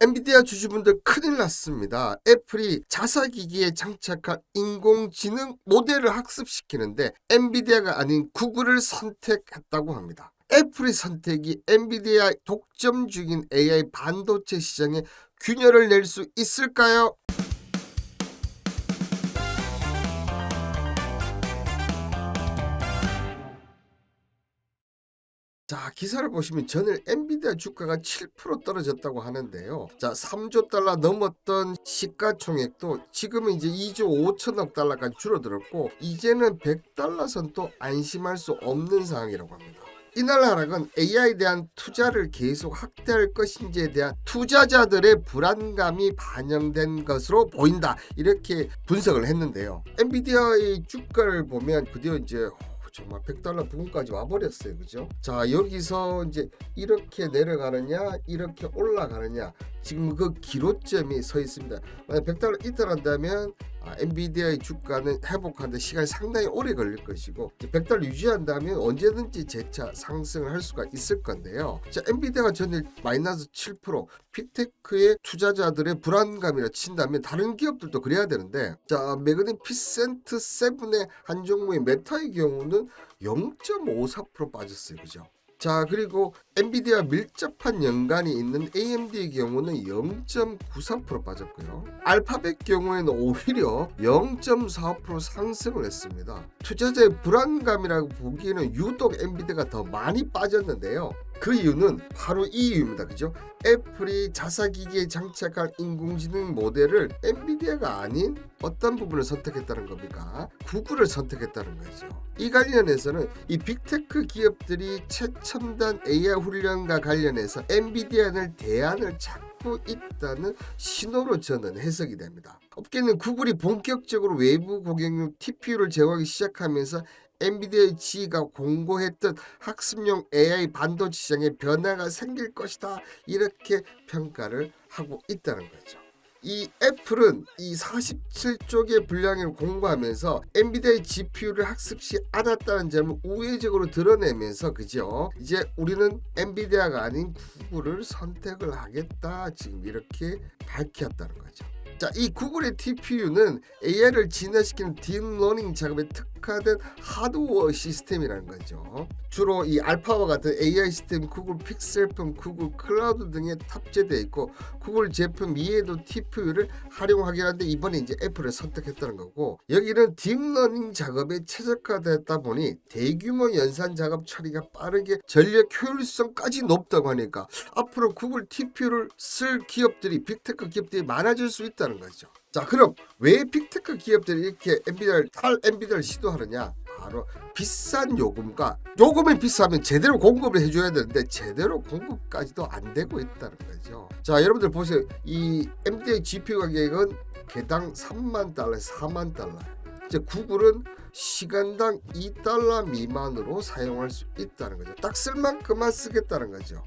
엔비디아 주주분들 큰일 났습니다. 애플이 자사기기에 장착한 인공지능 모델을 학습시키는데 엔비디아가 아닌 구글을 선택했다고 합니다. 애플의 선택이 엔비디아 독점 중인 AI 반도체 시장에 균열을 낼 수 있을까요? 자, 기사를 보시면 전일 엔비디아 주가가 7% 떨어졌다고 하는데요. 자, 3조 달러 넘었던 시가총액도 지금은 이제 2조 5천억 달러까지 줄어들었고 이제는 100달러 선도 안심할 수 없는 상황이라고 합니다. 이날 하락은 AI에 대한 투자를 계속 확대할 것인지에 대한 투자자들의 불안감이 반영된 것으로 보인다. 이렇게 분석을 했는데요. 엔비디아의 주가를 보면 드디어 이제 정말 100달러 부근까지 와버렸어요. 그죠? 자, 여기서 이제 이렇게 내려가느냐 이렇게 올라가느냐 지금 그 기로점이 서 있습니다. 만약 100달러 이탈한다면 엔비디아의 주가는 회복하는데 시간이 상당히 오래 걸릴 것이고 100달러 유지한다면 언제든지 재차 상승을 할 수가 있을 건데요. 자, 엔비디아가 전일 마이너스 7%, 빅테크의 투자자들의 불안감이라 친다면 다른 기업들도 그래야 되는데 자, 매그니피센트 7의 한 종목의 메타의 경우는 0.54% 빠졌어요. 그죠? 자, 그리고 엔비디아 밀접한 연관이 있는 AMD의 경우는 0.93% 빠졌고요. 알파벳 경우에는 오히려 0.45% 상승을 했습니다. 투자자의 불안감이라고 보기에는 유독 엔비디아가 더 많이 빠졌는데요. 그 이유는 바로 이 이유입니다. 그죠? 애플이 자사기기에 장착할 인공지능 모델을 엔비디아가 아닌 어떤 부분을 선택했다는 겁니까? 구글을 선택했다는 거죠. 이 관련해서는 이 빅테크 기업들이 최첨단 AI 훈련과 관련해서 엔비디아를 대안을 찾고 있다는 신호로 저는 해석이 됩니다. 업계는 구글이 본격적으로 외부 고객용 TPU를 제공하기 시작하면서 엔비디아의 지위가 공고했던 학습용 AI 반도체 시장에 변화가 생길 것이다. 이렇게 평가를 하고 있다는 거죠. 이 애플은 이 47쪽의 분량을 공고하면서 엔비디아의 GPU를 학습시 않았다는 점을 우회적으로 드러내면서 그죠? 이제 우리는 엔비디아가 아닌 구글을 선택을 하겠다. 지금 이렇게 밝혔다는 거죠. 자, 이 구글의 TPU는 AI를 진화시키는 딥러닝 작업에 특화된 하드웨어 시스템이라는 거죠. 주로 이 알파와 같은 AI 시스템 구글 픽셀폰, 구글 클라우드 등에 탑재되어 있고 구글 제품 이외에도 TPU를 활용하긴 한데 이번에 이제 애플을 선택했다는 거고 여기는 딥러닝 작업에 최적화됐다 보니 대규모 연산 작업 처리가 빠르게 전력 효율성까지 높다고 하니까 앞으로 구글 TPU를 쓸 기업들이 빅테크 기업들이 많아질 수 있다는 거죠. 자, 그럼 왜 빅테크 기업들이 이렇게 엔비디아를 시도하느냐? 바로 비싼 요금이 비싸면 제대로 공급을 해줘야 되는데 제대로 공급까지도 안 되고 있다는 거죠. 자, 여러분들 보세요. 이 엔비디아 GPU 가격은 개당 3만 달러, 4만 달러. 이제 구글은 시간당 2달러 미만으로 사용할 수 있다는 거죠. 딱 쓸 만큼만 쓰겠다는 거죠.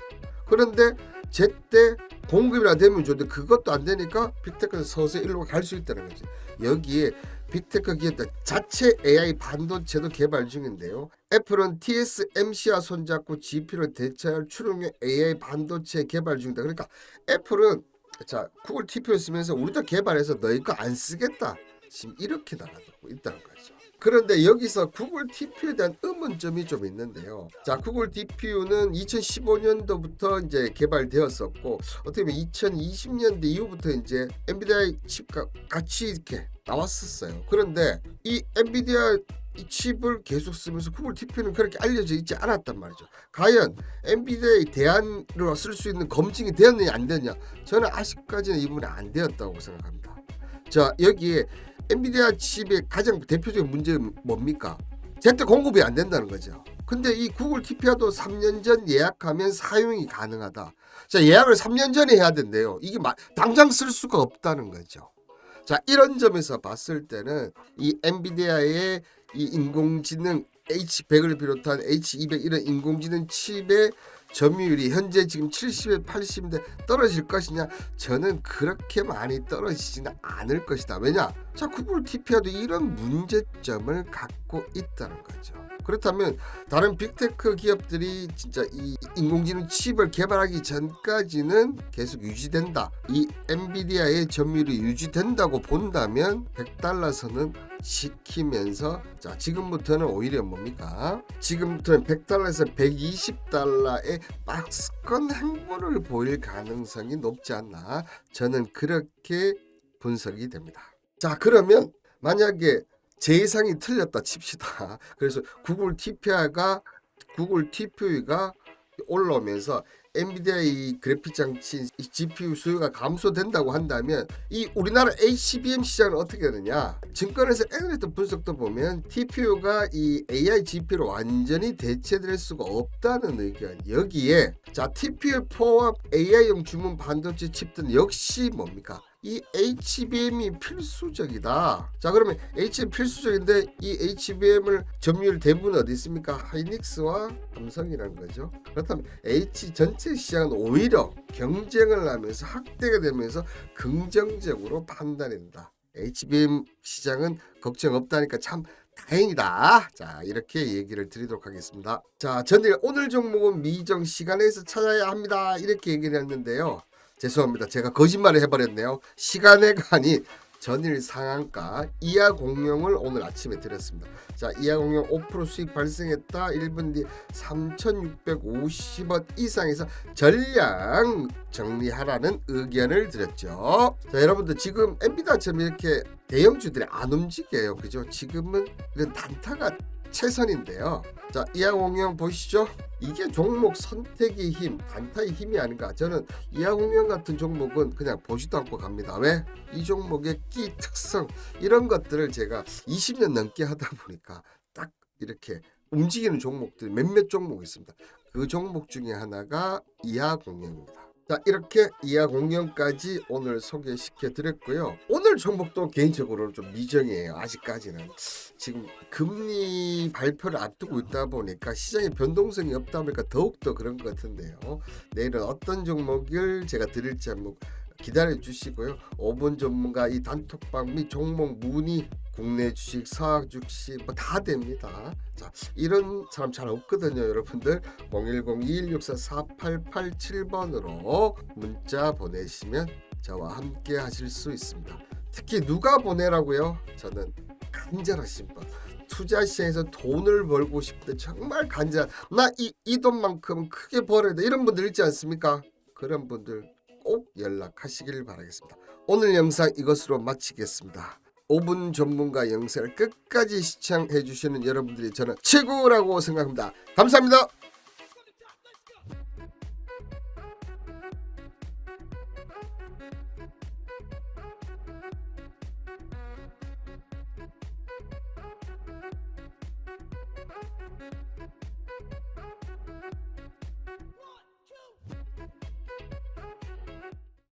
그런데 제때 공급이나 되면 좋은데 그것도 안 되니까 빅테크에서 서서히 일로 갈 수 있다는 거죠. 여기에 빅테크 기업들 자체 AI 반도체도 개발 중인데요. 애플은 TSMC와 손잡고 GPU를 대체할 출용형 AI 반도체 개발 중이다. 그러니까 애플은 자, 구글 TPU 쓰면서 우리도 개발해서 너희 거 안 쓰겠다. 지금 이렇게 나가고 있다는 거죠. 그런데 여기서 구글 TPU에 대한 의문점이 좀 있는데요. 자, 구글 TPU는 2015년도부터 이제 개발되었었고 어떻게 보면 2020년대 이후부터 이제 엔비디아의 칩과 같이 이렇게 나왔었어요. 그런데 이 엔비디아 이 칩을 계속 쓰면서 구글 TPU는 그렇게 알려져 있지 않았단 말이죠. 과연 엔비디아의 대안으로 쓸 수 있는 검증이 되었느냐 안 되느냐 저는 아직까지는 이 부분이 안 되었다고 생각합니다. 자, 여기에 엔비디아 칩의 가장 대표적인 문제는 뭡니까? 제때 공급이 안 된다는 거죠. 근데 이 구글 TPU도 3년 전 예약하면 사용이 가능하다. 자, 예약을 3년 전에 해야 된대요. 이게 당장 쓸 수가 없다는 거죠. 자, 이런 점에서 봤을 때는 이 엔비디아의 이 인공지능 H100을 비롯한 H200 이런 인공지능 칩의 점유율이 현재 지금 70에 80인데 떨어질 것이냐? 저는 그렇게 많이 떨어지지는 않을 것이다. 왜냐? 자, 구글 TPU도 이런 문제점을 갖고 있다는 거죠. 그렇다면 다른 빅테크 기업들이 진짜 이 인공지능 칩을 개발하기 전까지는 계속 유지된다. 이 엔비디아의 점유율이 유지된다고 본다면 100달러 선은 지키면서 자 지금부터는 오히려 뭡니까? 지금부터는 100달러에서 120달러의 박스권 행보를 보일 가능성이 높지 않나 저는 그렇게 분석이 됩니다. 자 그러면 만약에 제 예상이 틀렸다 칩시다. 그래서 구글 TPU가 올라오면서 엔비디아 이 그래픽 장치 GPU 수요가 감소된다고 한다면 이 우리나라 HBM 시장은 어떻게 되느냐? 증권에서 애널리스트 분석도 보면 TPU가 이 AI GPU로 완전히 대체될 수가 없다는 의견. 여기에 자 TPU 포함 AI용 주문 반도체 칩들은 역시 뭡니까? 이 HBM이 필수적이다. 자 그러면 HBM 필수적인데 이 HBM을 점유율 대부분 어디 있습니까? 하이닉스와 삼성이라는 거죠. 그렇다면 H 전체 시장은 오히려 경쟁을 하면서 확대가 되면서 긍정적으로 판단된다. HBM 시장은 걱정 없다니까 참 다행이다. 자 이렇게 얘기를 드리도록 하겠습니다. 자 전일 오늘 종목은 미정 시간에서 찾아야 합니다. 이렇게 얘기를 했는데요. 죄송합니다. 제가 거짓말을 해버렸네요. 시간회가 아닌 전일 상한가 이하 공룡을 오늘 아침에 드렸습니다. 자 이하 공룡 5% 수익 발생했다. 1분 뒤 3,650원 이상에서 전량 정리하라는 의견을 드렸죠. 자 여러분들 지금 엔비디아처럼 이렇게 대형주들이 안 움직여요. 그죠? 지금은 이런 단타가 최선인데요. 자 이하공룡 보시죠. 이게 종목 선택의 힘, 단타의 힘이 아닌가. 저는 이하공룡 같은 종목은 그냥 보지도 않고 갑니다. 왜? 이 종목의 끼 특성 이런 것들을 제가 20년 넘게 하다 보니까 딱 이렇게 움직이는 종목들이 몇몇 종목 있습니다. 그 종목 중에 하나가 이하공룡입니다. 자 이렇게 이하 공룡까지 오늘 소개시켜 드렸고요. 오늘 종목도 개인적으로는 좀 미정이에요. 아직까지는 지금 금리 발표를 앞두고 있다 보니까 시장에 변동성이 없다 보니까 더욱더 그런 것 같은데요. 내일은 어떤 종목을 제가 드릴지 한번 기다려 주시고요. 5분 전문가 이 단톡방 및 종목 문의 국내 주식, 서학 주식 뭐 다 됩니다. 자, 이런 사람 잘 없거든요, 여러분들. 010-2164-4887번으로 문자 보내시면 저와 함께 하실 수 있습니다. 특히 누가 보내라고요? 저는 간절하신 분. 투자 시장에서 돈을 벌고 싶대 정말 간절. 나 이 돈만큼 크게 벌어야 돼. 이런 분들 있지 않습니까? 그런 분들 꼭 연락하시길 바라겠습니다. 오늘 영상 이것으로 마치겠습니다. 5분 전문가 영상을 끝까지 시청해 주시는 여러분들이 저는 최고라고 생각합니다. 감사합니다.